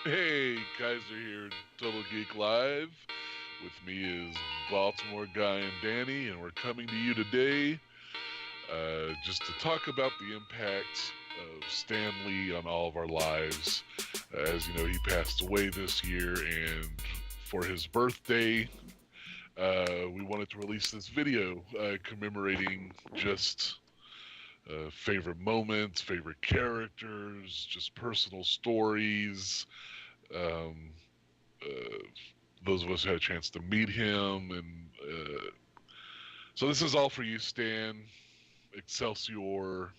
Hey, Kaiser here, Total Geek Live. With me is Baltimore Guy and Danny, and we're coming to you today just to talk about the impact of Stan Lee on all of our lives. As you know, he passed away this year, and for his birthday, we wanted to release this video commemorating just favorite moments, favorite characters, just personal stories. Um, uh, those of us who had a chance to meet him, and so this is all for you, Stan. Excelsior.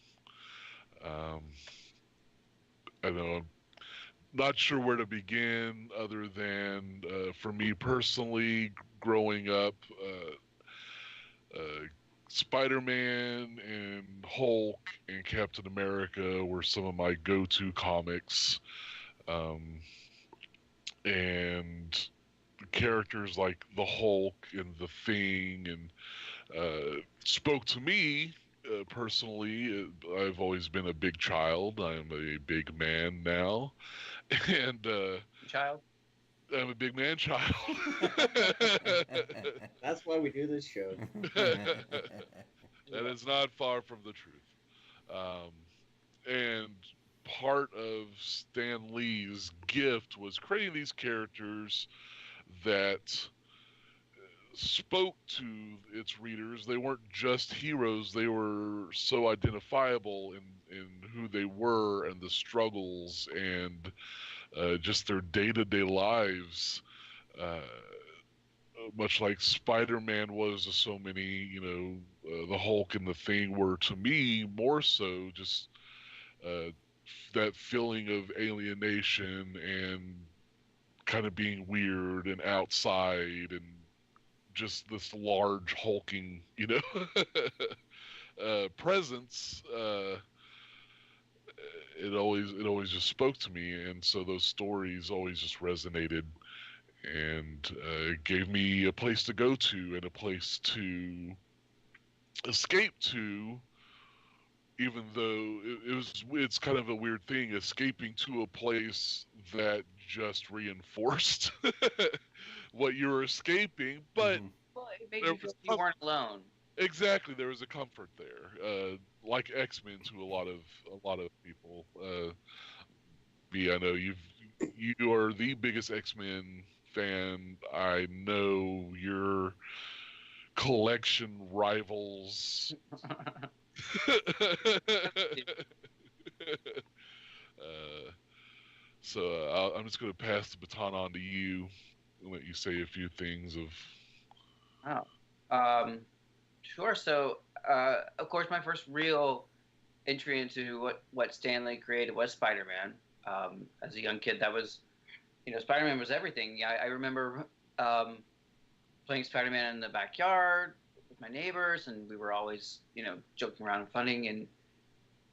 Um, I know I'm not sure where to begin, other than for me personally, growing up, uh, Spider-Man and Hulk and Captain America were some of my go-to comics, um, and characters like the Hulk and the Thing and spoke to me personally. I've always been a big child. I'm a big man now, and Child. I'm a big man child. That's why we do this show. That Yeah. is not far from the truth. Um, and part of Stan Lee's gift was creating these characters that spoke to its readers. They weren't just heroes; they were so identifiable in who they were and the struggles and just their day to day lives. Uh, Much like Spider-Man was to so many, the Hulk and the Thing were to me more so just uh, that feeling of alienation and kind of being weird and outside and just this large hulking, presence. It always just spoke to me, and so those stories always just resonated and gave me a place to go to and a place to escape to. Even though it's kind of a weird thing, escaping to a place that just reinforced what you were escaping, but Mhm. Well, it made there you feel was you weren't alone. exactly there was a comfort there, like X Men to a lot of people. B, I know you are the biggest X Men fan. I know your collection rivals. uh, I'm just going to pass the baton on to you and let you say a few things of. Oh, sure. So, of course, my first real entry into what Stanley created was Spider-Man. As a young kid, that was, Spider-Man was everything. Yeah, I remember playing Spider-Man in the backyard with my neighbors, and we were always, joking around and funning. And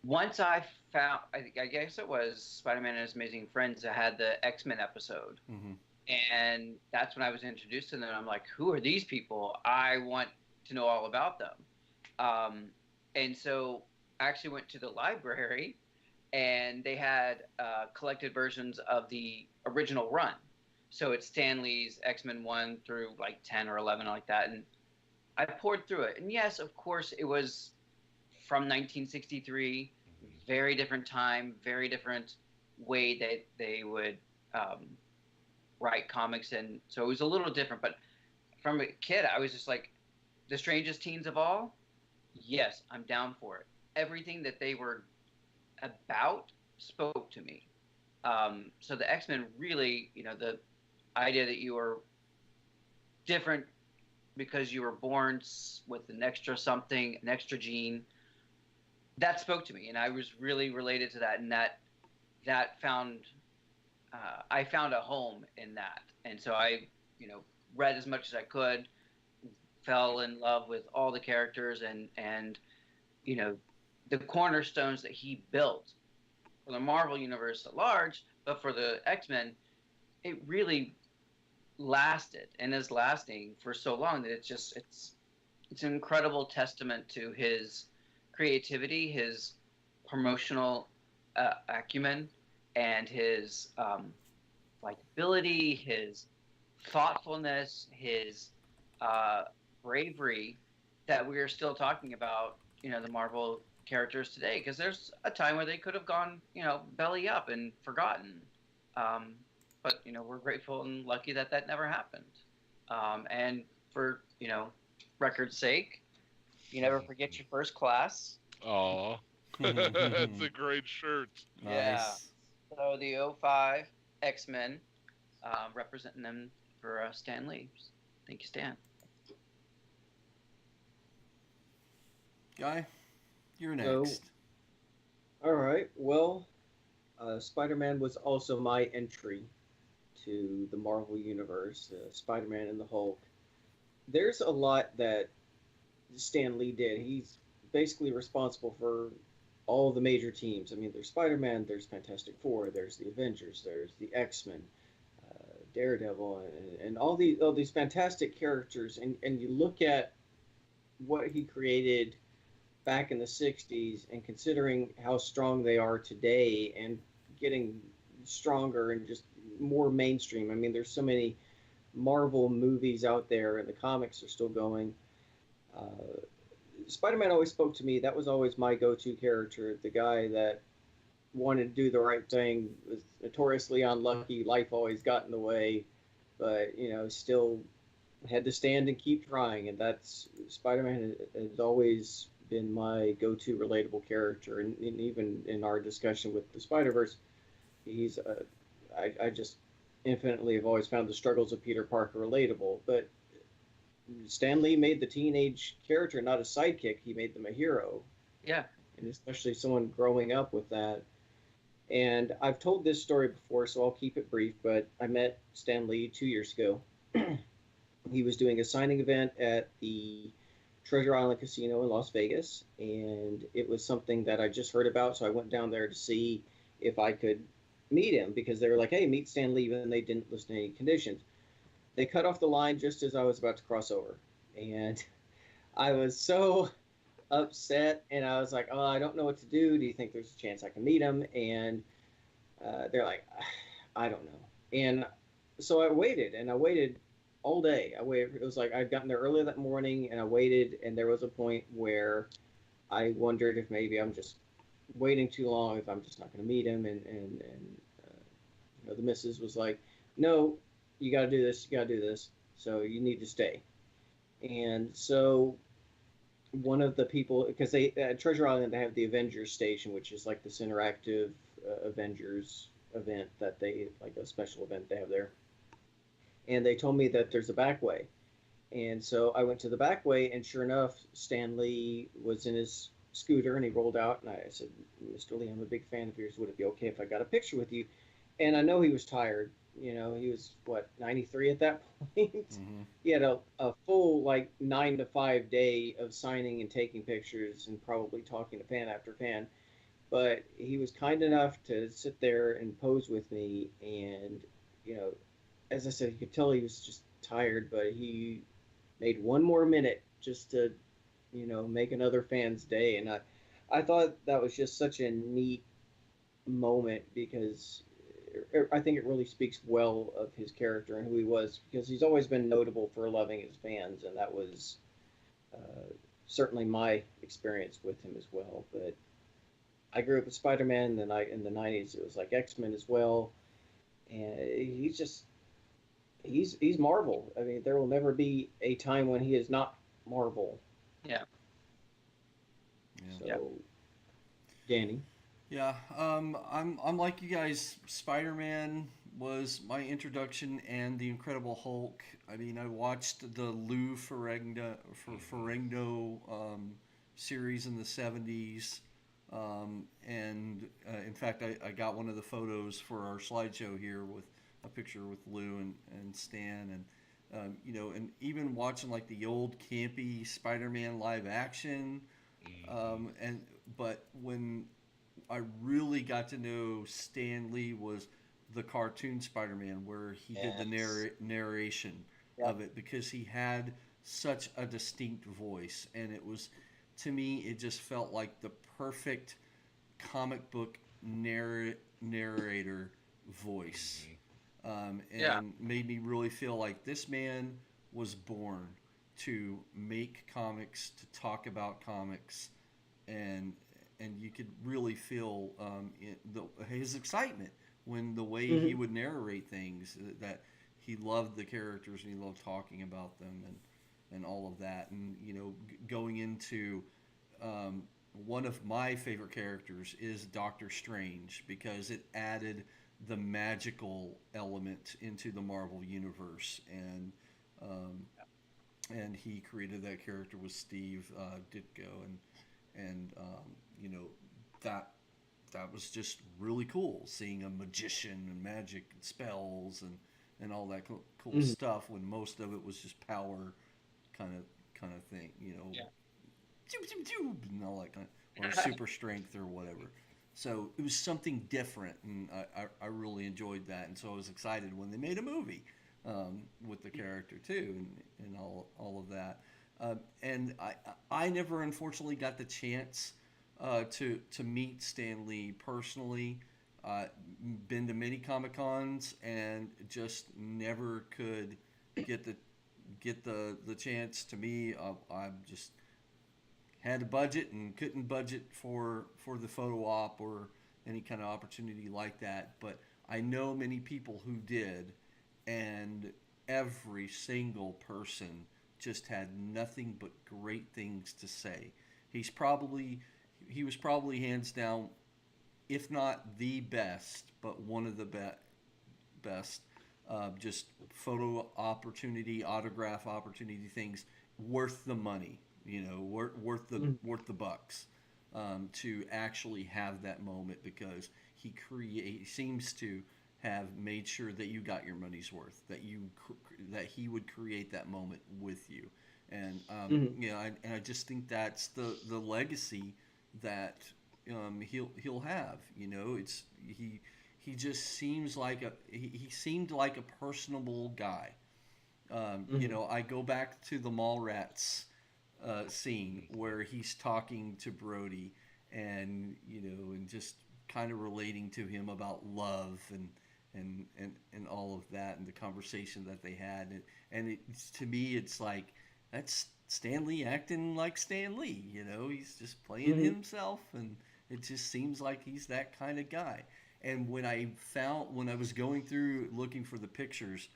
once I found, I guess it was Spider-Man and His Amazing Friends that had the X-Men episode. Mhm. And that's when I was introduced to them. I'm like, who are these people? I want to know all about them. And so I actually went to the library and they had collected versions of the original run. So it's Stanley's X-Men 1 through like 10 or 11, like that. And I poured through it. And yes, of course, it was from 1963, very different time, very different way that they would um, write comics. And so it was a little different. But from a kid, I was just like, the strangest teens of all, yes, I'm down for it. Everything that they were about spoke to me. So the X-Men really, the idea that you were different because you were born with an extra something, an extra gene, that spoke to me, and I was really related to that, and that found I found a home in that, and so I, read as much as I could, fell in love with all the characters, and you know, the cornerstones that he built for the Marvel universe at large, but for the X Men, it really lasted and is lasting for so long that it's an incredible testament to his creativity, his promotional acumen, and his likability, his thoughtfulness, his uh, bravery, that we are still talking about, the Marvel characters today. Because there's a time where they could have gone, belly up and forgotten. Um, but we're grateful and lucky that that never happened. And for record's sake, you never forget your first class. Aw. That's a great shirt. Yeah. Nice. So the '05 X-Men, representing them for Stan Lee. Thank you, Stan. Guy, you're So, next. all right. Well, Spider-Man was also my entry to the Marvel Universe. Spider-Man and the Hulk. There's a lot that Stan Lee did. He's basically responsible for all the major teams. I mean, there's Spider-Man, there's Fantastic Four, there's the Avengers, there's the X-Men, Daredevil, and all these fantastic characters. And you look at what he created back in the 60s, and considering how strong they are today and getting stronger and just more mainstream. I mean, there's so many Marvel movies out there, and the comics are still going. Uh, Spider-Man always spoke to me. That was always my go-to character, the guy that wanted to do the right thing, was notoriously unlucky. Life always got in the way, but still had to stand and keep trying. And that's Spider-Man has always been my go-to relatable character. And even in our discussion with the Spider-Verse, he's I just infinitely have always found the struggles of Peter Parker relatable. But Stan Lee made the teenage character not a sidekick; he made them a hero. Yeah. And especially someone growing up with that. And I've told this story before, so I'll keep it brief. But I met Stan Lee 2 years ago. He was doing a signing event at the Treasure Island Casino in Las Vegas, and it was something that I just heard about, so I went down there to see if I could meet him, because they were like, hey, meet Stan Lee, and they didn't list any conditions. They cut off the line just as I was about to cross over, and I was so upset, and I was like, oh, I don't know what to do. Do you think there's a chance I can meet him? And they're like, I don't know. And so I waited, and I waited all day. I waited. It was like I'd gotten there early that morning, and I waited, and there was a point where I wondered if maybe I'm just waiting too long, if I'm just not going to meet him. And the missus was like, no, you got to do this, you got to do this, so you need to stay. And so one of the people, because they at Treasure Island, they have the Avengers station, which is like this interactive Avengers event that they, like a special event they have there. And they told me that there's a back way. And so I went to the back way, and sure enough, Stan Lee was in his scooter, and he rolled out, and I said, Mr. Lee, I'm a big fan of yours. Would it be okay if I got a picture with you? And I know he was tired. He was, 93 at that point? Mm-hmm. He had a full, 9 to 5 day of signing and taking pictures and probably talking to fan after fan. But he was kind enough to sit there and pose with me, and, as I said, you could tell he was just tired, but he made one more minute just to, make another fan's day. And I thought that was just such a neat moment, because I think it really speaks well of his character and who he was, because he's always been notable for loving his fans, and that was certainly my experience with him as well. But I grew up with Spider-Man, and then in the 90s it was like X-Men as well, and he's Marvel. I mean, there will never be a time when he is not Marvel. Yeah. So, Danny. Yeah, I'm like you guys. Spider-Man was my introduction, and the Incredible Hulk. I mean, I watched the Lou Ferrigno series in the '70s, and in fact, I got one of the photos for our slideshow here with a picture with Lou and Stan, and and even watching like the old campy Spider-Man live action, but when I really got to know Stan Lee was the cartoon Spider-Man, where he did the narration of it, because he had such a distinct voice, and it was, to me, it just felt like the perfect comic book narrator voice. Yeah. and made me really feel like this man was born to make comics, to talk about comics, and you could really feel his excitement when the way he Hmm. would narrate things, that he loved the characters and he loved talking about them, and all of that. And going into um, one of my favorite characters is Doctor Strange, because it added the magical element into the Marvel universe. Um, and he created that character with Steve Ditko, and that was just really cool, seeing a magician and magic and spells and all that cool Hmm. stuff, when most of it was just power kind of thing, Yeah. and all that or super strength or whatever. So it was something different, and I really enjoyed that, and so I was excited when they made a movie with the character too, and all of that. And I never unfortunately got the chance to meet Stan Lee personally. Uh, been to many Comic Cons and just never could get the chance. To me, I just had a budget and couldn't budget for the photo op or any kind of opportunity like that. But I know many people who did, and every single person just had nothing but great things to say. He's probably he was probably hands down, if not the best, but one of the best. Just photo opportunity, autograph opportunity, things worth the money. Worth the bucks, to actually have that moment, because he seems to have made sure that you got your money's worth, that he would create that moment with you, and Hmm. I just think that's the legacy that he'll have. It's he just seems like he seemed like a personable guy. Hmm. I go back to the Mallrats scene where he's talking to Brody, and just kind of relating to him about love and all of that, and the conversation that they had, and to me it's like that's Stan Lee acting like Stan Lee. He's just playing Hmm. himself, and it just seems like he's that kind of guy. And when I was going through looking for the pictures,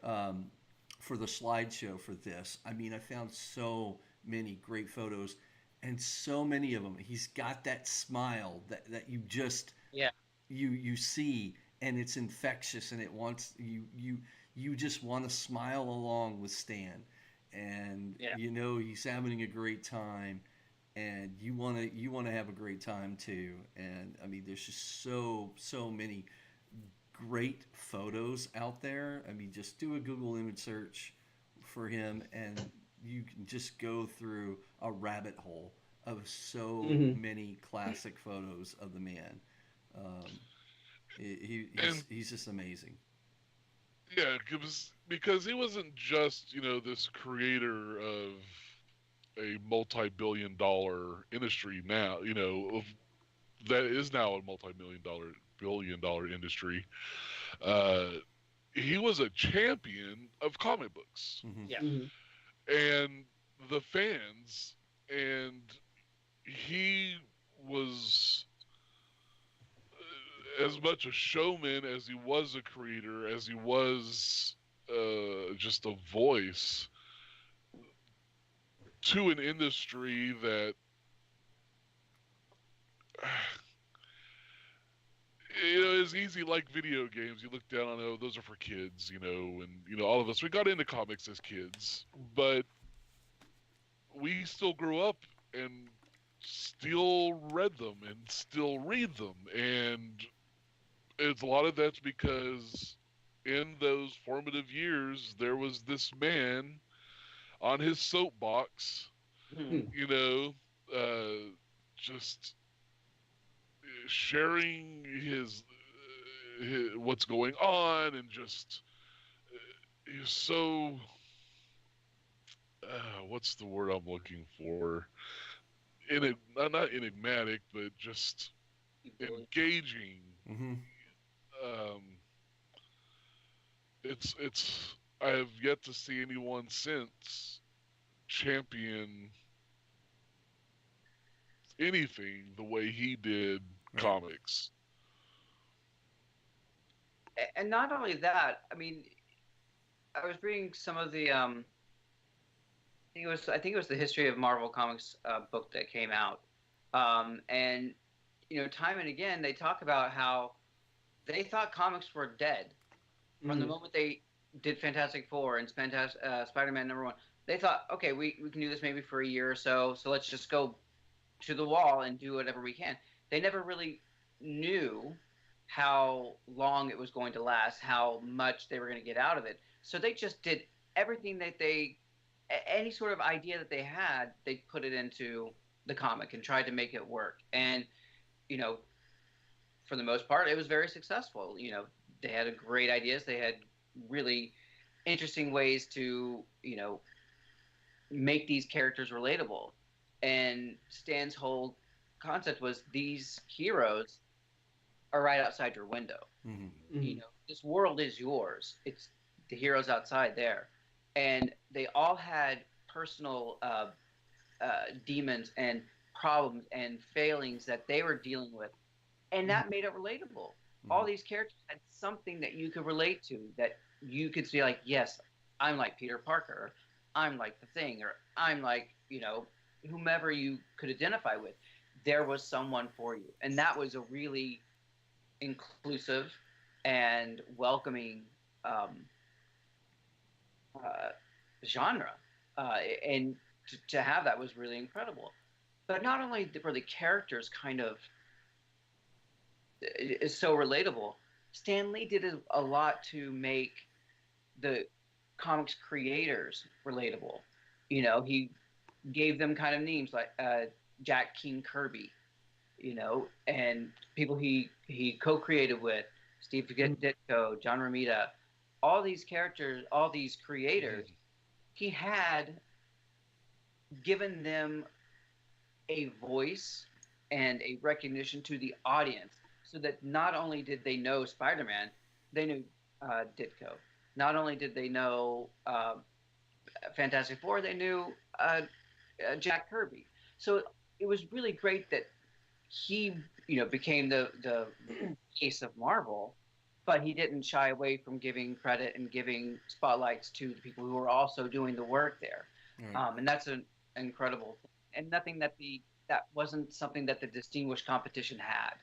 um, for the slideshow for this, I mean, I found so many great photos, and so many of them, he's got that smile that you just Yeah. you see, and it's infectious, and it wants you just want to smile along with Stan, and Yeah. he's having a great time, and you want to have a great time too. And I mean, there's just so many great photos out there. I mean, just do a Google image search for him, and you can just go through a rabbit hole of so Hmm. many classic photos of the man. Um, And he's just amazing. yeah, because he wasn't just this creator of a multi-billion-dollar industry now, that is now a multi-billion-dollar industry. Uh, he was a champion of comic books Hmm. Yeah. Hmm. and the fans, and he was as much a showman as he was a creator, as he was just a voice to an industry that it's easy, like video games. You look down on, oh, those are for kids, and all of us, we got into comics as kids, but we still grew up and still read them and still read them, and it's a lot of that's because in those formative years there was this man on his soapbox, Mhm. you know, uh, just sharing his what's going on, and just he's so what's the word I'm looking for? Not enigmatic, but just Ability. engaging. Hmm. Um, it's I have yet to see anyone since champion anything the way he did Right. comics. And not only that, I mean, I was reading some of the I think it was the History of Marvel Comics book that came out, and time and again they talk about how they thought comics were dead from the Mm. moment they did Fantastic Four and Spider-Man #1. They thought, okay, we can do this maybe for a year or so let's just go to the wall and do whatever we can. They never really knew how long it was going to last, how much they were going to get out of it. So they just did everything that any sort of idea that they had, they put it into the comic and tried to make it work. And, you know, for the most part, it was very successful. They had great ideas. They had really interesting ways to, make these characters relatable. And Stan's whole concept was these heroes are right outside your window. Mm-hmm. Mm. This world is yours. It's the heroes outside there, and they all had personal demons and problems and failings that they were dealing with, and that made it relatable. All Mm-hmm. these characters had something that you could relate to, that you could see, like, yes, I'm like Peter Parker, or I'm like the Thing, or I'm like, whomever you could identify with. There was someone for you, and that was a really inclusive and welcoming um, uh, genre, and to have that was really incredible. But not only were the characters kind of is so relatable, Stan Lee did a lot to make the comics creators relatable. He gave them kind of names like Jack King Kirby, and people he co-created with Steve Ditko, John Romita, all these characters, all these creators. He had given them a voice and a recognition to the audience, so that not only did they know Spider-Man, they knew Ditko. Not only did they know Fantastic Four, they knew Jack Kirby. So it was really great that he, became the face of Marvel, but he didn't shy away from giving credit and giving spotlights to the people who were also doing the work there. Right. And that's an incredible thing, and nothing that wasn't something that the distinguished competition had.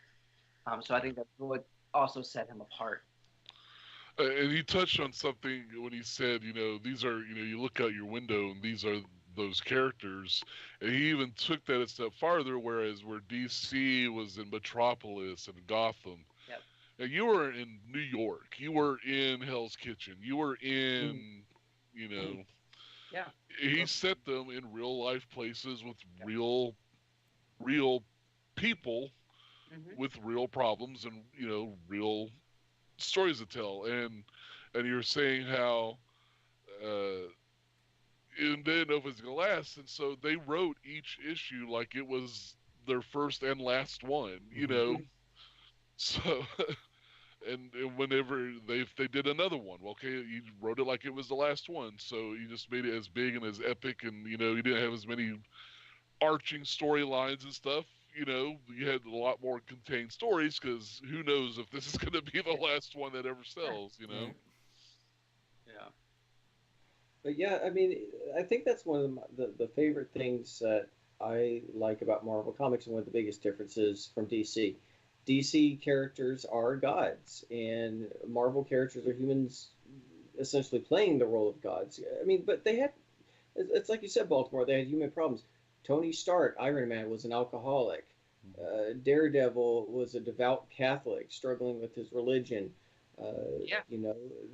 So I think that's what also set him apart. And he touched on something when he said, these are, you look out your window and these are those characters. And he even took that a step farther, whereas where DC was in Metropolis and Gotham, Yep. and you were in New York, you were in Hell's Kitchen, you were in, you know, Yeah. he set them in real life places with Yep. real people Mm-hmm. with real problems and, real stories to tell. And you're saying how and they didn't know if it was gonna last, and so they wrote each issue like it was their first and last one, Mm-hmm. So and whenever they did another one, well, okay, you wrote it like it was the last one, so you just made it as big and as epic, and you didn't have as many arching storylines and stuff. You had a lot more contained stories, because who knows if this is going to be the last one that ever sells. Right. Yeah. But yeah, I mean, I think that's one of the favorite things that I like about Marvel Comics, and one of the biggest differences from DC. DC characters are gods, and Marvel characters are humans essentially playing the role of gods. I mean, but they had, it's like you said, Baltimore, they had human problems. Tony Stark, Iron Man, was an alcoholic. Daredevil was a devout Catholic struggling with his religion. Yeah.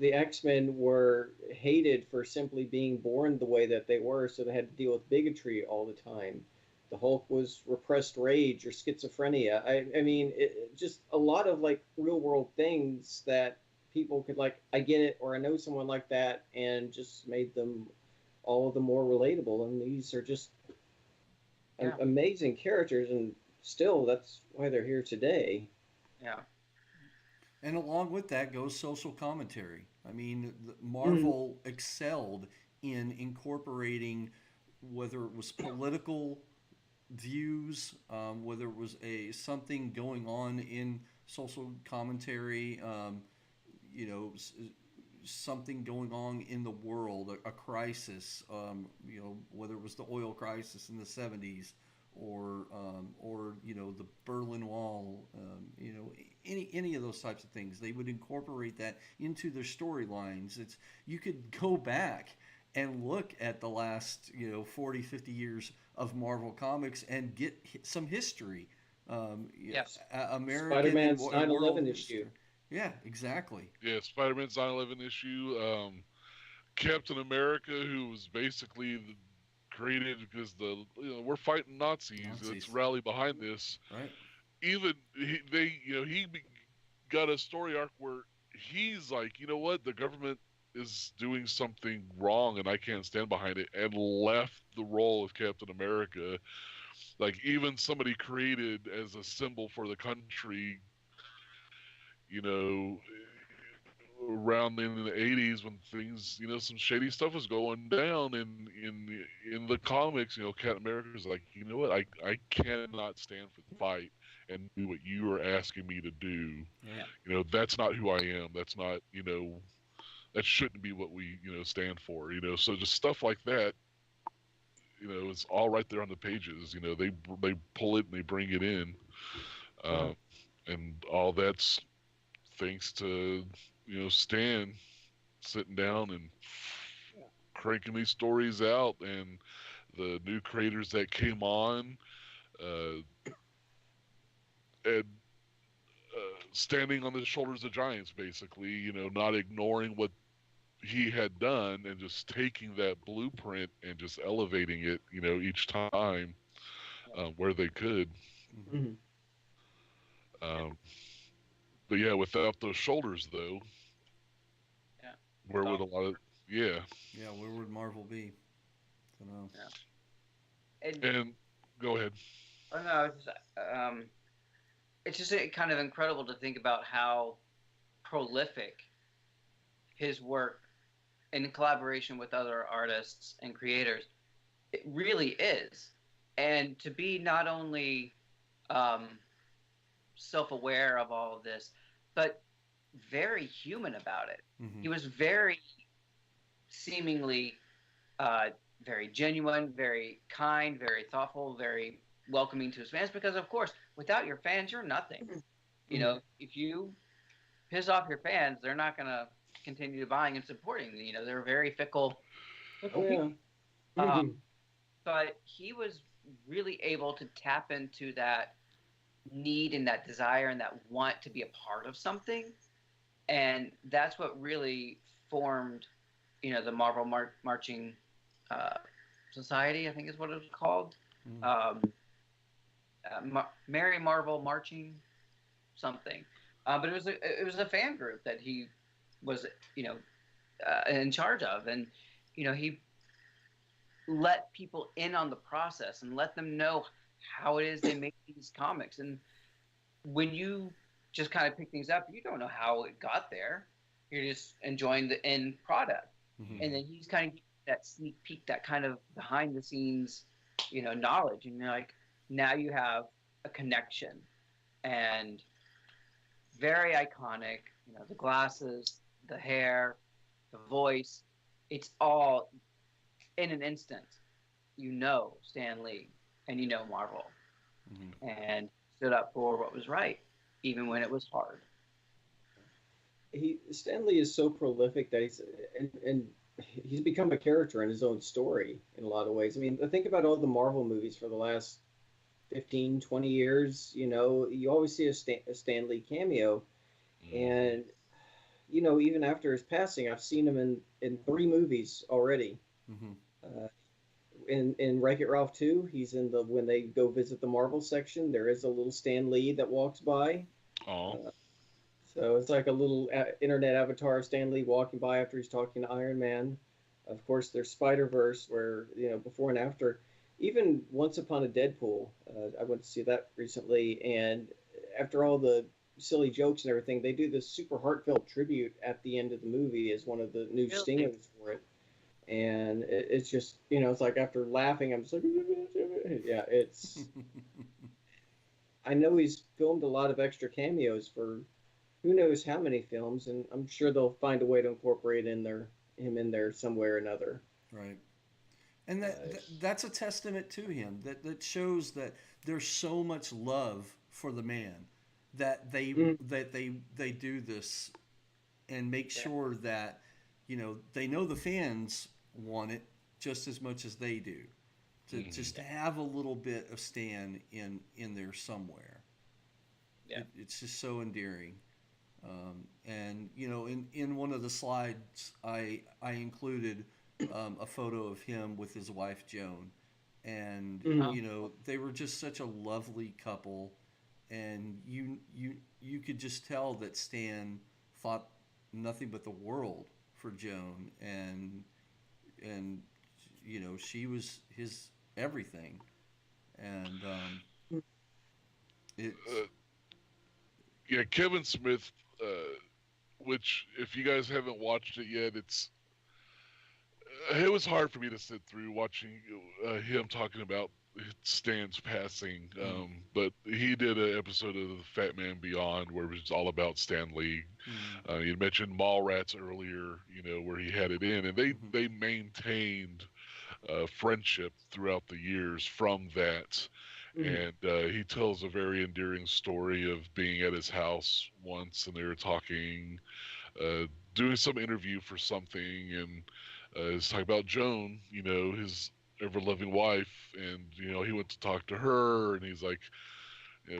The X-Men were hated for simply being born the way that they were, so they had to deal with bigotry all the time. The Hulk was repressed rage or schizophrenia. I mean, just a lot of like real world things that people could like, I get it, or I know someone like that, and just made them all the more relatable. And these are just Yeah. amazing characters, and still that's why they're here today. Yeah. And along with that goes social commentary. I mean, Marvel excelled in incorporating whether it was political views, whether it was a something going on in social commentary, you know, something going on in the world, a crisis, you know, whether it was the oil crisis in the 70s or you know, the Berlin Wall, you know, any of those types of things. They would incorporate that into their storylines. It's You could go back and look at the last, you know, 40, 50 years of Marvel Comics and get some history. Yes. American Spider-Man's and world 9/11 history. issue. Yeah, exactly. Yeah, Spider-Man's 9/11 issue. Captain America, who was basically created because we're fighting Nazis. Let's Nazis. rally behind this. Right. Even he got a story arc where he's like, you know what, the government is doing something wrong and I can't stand behind it, and left the role of Captain America. Like, even somebody created as a symbol for the country, you know, around in the 80s when things, some shady stuff was going down in the comics. Captain America's like, you know what, I cannot stand for the fight and do what you are asking me to do. Yeah. That's not who I am. That's not, that shouldn't be what we, stand for. So just stuff like that, it's all right there on the pages. They pull it and they bring it in, and all that's thanks to Stan sitting down and cranking these stories out, and the new creators that came on, and standing on the shoulders of giants, basically, not ignoring what he had done and just taking that blueprint and just elevating it, each time where they could. Mm-hmm. But yeah, without those shoulders, though, where would a lot of yeah, where would Marvel be? I don't know. Yeah. And go ahead. Oh no, it's just kind of incredible to think about how prolific his work in collaboration with other artists and creators it really is, and to be not only self-aware of all of this, but very human about it. Mm-hmm. He was very seemingly very genuine, very kind, very thoughtful, very welcoming to his fans, because of course without your fans you're nothing. If you piss off your fans, they're not going to continue buying and supporting. They're very fickle. But he was really able to tap into that need and that desire and that want to be a part of something, and that's what really formed the Marvel Marching Society, I think is what it was called. Mary Marvel Marching something, but it was a fan group that he was in charge of, and he let people in on the process and let them know how it is they make these comics. And when you just kind of pick things up, you don't know how it got there. You're just enjoying the end product. Mm-hmm. And then he's kind of that sneak peek, that kind of behind the scenes, knowledge. And you're like, now you have a connection, and very iconic, the glasses, the hair, the voice, it's all in an instant, Stan Lee and Marvel. Mm-hmm. And stood up for what was right, even when it was hard. Stan Lee is so prolific that he's become a character in his own story in a lot of ways. I mean, think about all the Marvel movies for the last 15, 20 years. You always see a Stan Lee cameo. And, even after his passing, I've seen him in 3 movies already. Mm-hmm. In Wreck-It Ralph 2, he's in when they go visit the Marvel section, there is a little Stan Lee that walks by. Oh. So it's like a little internet avatar of Stan Lee walking by after he's talking to Iron Man. Of course, there's Spider-Verse where, before and after. Even Once Upon a Deadpool, I went to see that recently, and after all the silly jokes and everything, they do this super heartfelt tribute at the end of the movie as one of the new Really? stingers for it. And it's just, it's like after laughing, I'm just like, yeah, it's. I know he's filmed a lot of extra cameos for who knows how many films, and I'm sure they'll find a way to incorporate him in there somewhere or another. Right. And Uh, that's a testament to him. That shows that there's so much love for the man that mm, they do this and make Yeah. sure that they know the fans want it just as much as they do. To Mhm. just to have a little bit of Stan in there somewhere. Yeah. It's just so endearing. And in one of the slides, I included a photo of him with his wife Joan, and mm, Oh, they were just such a lovely couple, and you could just tell that Stan thought nothing but the world for Joan, and she was his everything, and mm, it's Uh, yeah, Kevin Smith. Which, if you guys haven't watched it yet, it was hard for me to sit through watching him talking about Stan's passing. mm, But he did an episode of The Fat Man Beyond where it was all about Stan Lee. mm, You mentioned Mallrats earlier, where he had it in, and they mhm, they maintained friendship throughout the years from that. mm, And he tells a very endearing story of being at his house once, and they were talking, uh, doing some interview for something, and he's talking about Joan, his ever loving wife, and he went to talk to her, and he's like,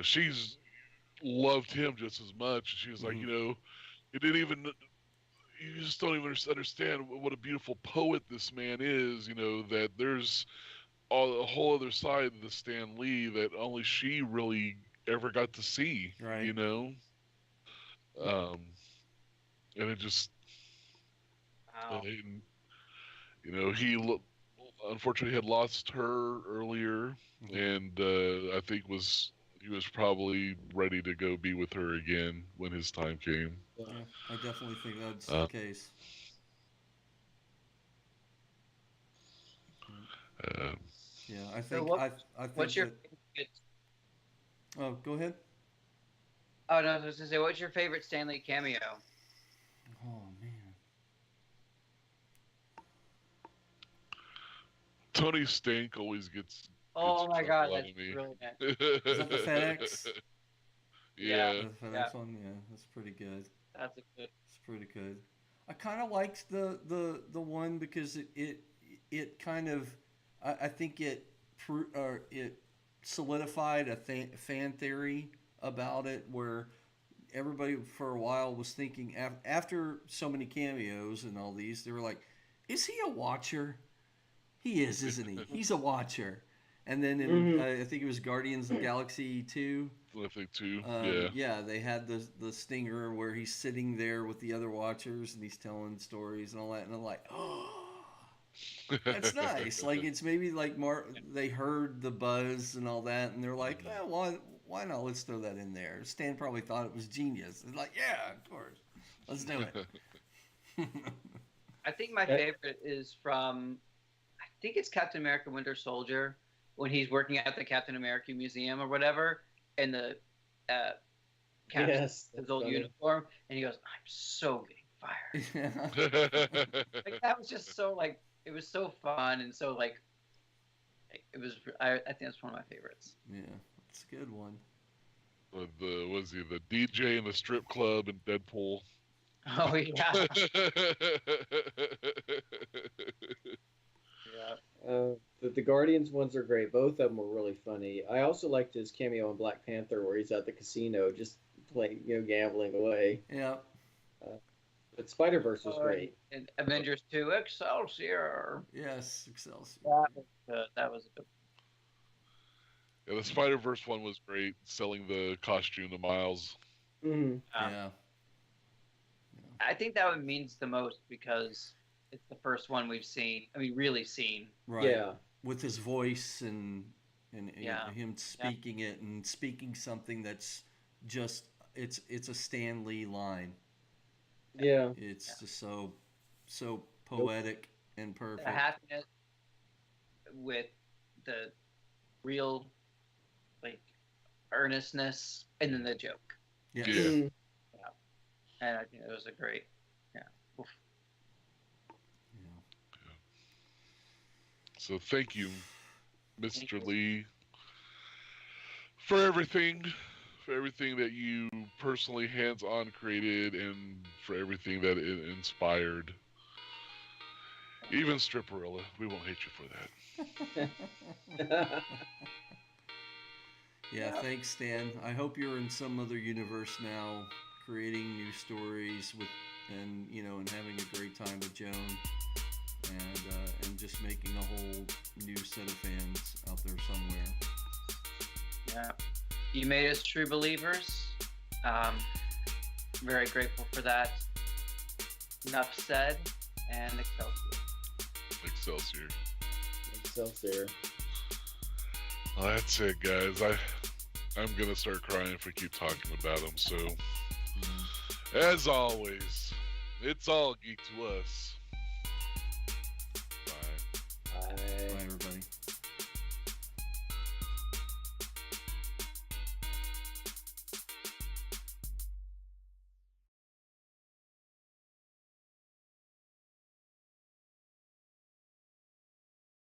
she's loved him just as much. She was like, mhm. you didn't even. You just don't even understand what a beautiful poet this man is. That there's a whole other side of the Stan Lee that only she really ever got to see. Right. Um, and it just, wow. and, unfortunately had lost her earlier, Mhm. and I think he was probably ready to go be with her again when his time came. yeah. Yeah, I definitely think that's the Uh, case. Yeah, uh, yeah, So what? I What's think your that. favorite? Oh, go ahead. Oh no, I was going to say, what's your favorite Stanley cameo? Oh man. Tony Stank always gets Oh a my God, chuckle out that's of me. brilliant. Is that the FedEx? Yeah, Yeah. The yeah, FedEx one? Yeah, that's pretty good. that's a good. It's pretty good. I kind of liked the one because it kind of I think it solidified a fan theory about it where everybody for a while was thinking after so many cameos and all these they were like, is he a watcher? He is, isn't he? He's a watcher. And then in Mm, I think it was Guardians of the Galaxy 2. I think too. Yeah. Yeah, they had the stinger where he's sitting there with the other watchers and he's telling stories and all that, and I'm like, oh, that's nice. Like it's maybe like they heard the buzz and all that, and they're like, Mhm. why not? Let's throw that in there. Stan probably thought it was genius. It's like, yeah, of course, let's do it. I think my that- favorite is from, I think it's Captain America: Winter Soldier, when he's working at the Captain America Museum or whatever, and the uh, Cap yes, his that's old funny. uniform, and he goes, "I'm so getting fired." Yeah, Like that was just so like it was so fun and so like it was. I think that's one of my favorites. yeah, it's a good one. Was he the DJ in the strip club in Deadpool? Oh yeah, yeah. The Guardians ones are great. Both of them were really funny. I also liked his cameo in Black Panther where he's at the casino just playing, gambling away. Yeah, But Spider Verse was Oh, great. and Avengers 2 Excelsior. yes, Excelsior. That was good. That was good. Yeah, the Spider Verse one was great, selling the costume to Miles. Mm, Yeah, I think that one means the most because it's the first one we've seen. I mean, really seen. right. yeah. With his voice and Yeah. him speaking it and speaking something that's just it's a Stan Lee line. Yeah. It's just so poetic and perfect. The happiness with the real, like, earnestness, and then the joke. Yeah. Yeah. And I think it was a great, Oof. Yeah. So thank you, Thank Mr. you. Lee, for everything that you personally hands-on created, and for everything that it inspired. Even Stripperella, we won't hate you for that. Yeah, thanks, Stan. I hope you're in some other universe now, creating new stories and having a great time with Joan, and just making a whole new set of fans out there somewhere. Yeah. You made us true believers. Very grateful for that. Enough said, and Excelsior. Excelsior. Well, that's it, guys. I'm gonna start crying if we keep talking about them. So, as always, it's all geek to us. Bye. Bye. Bye, everybody.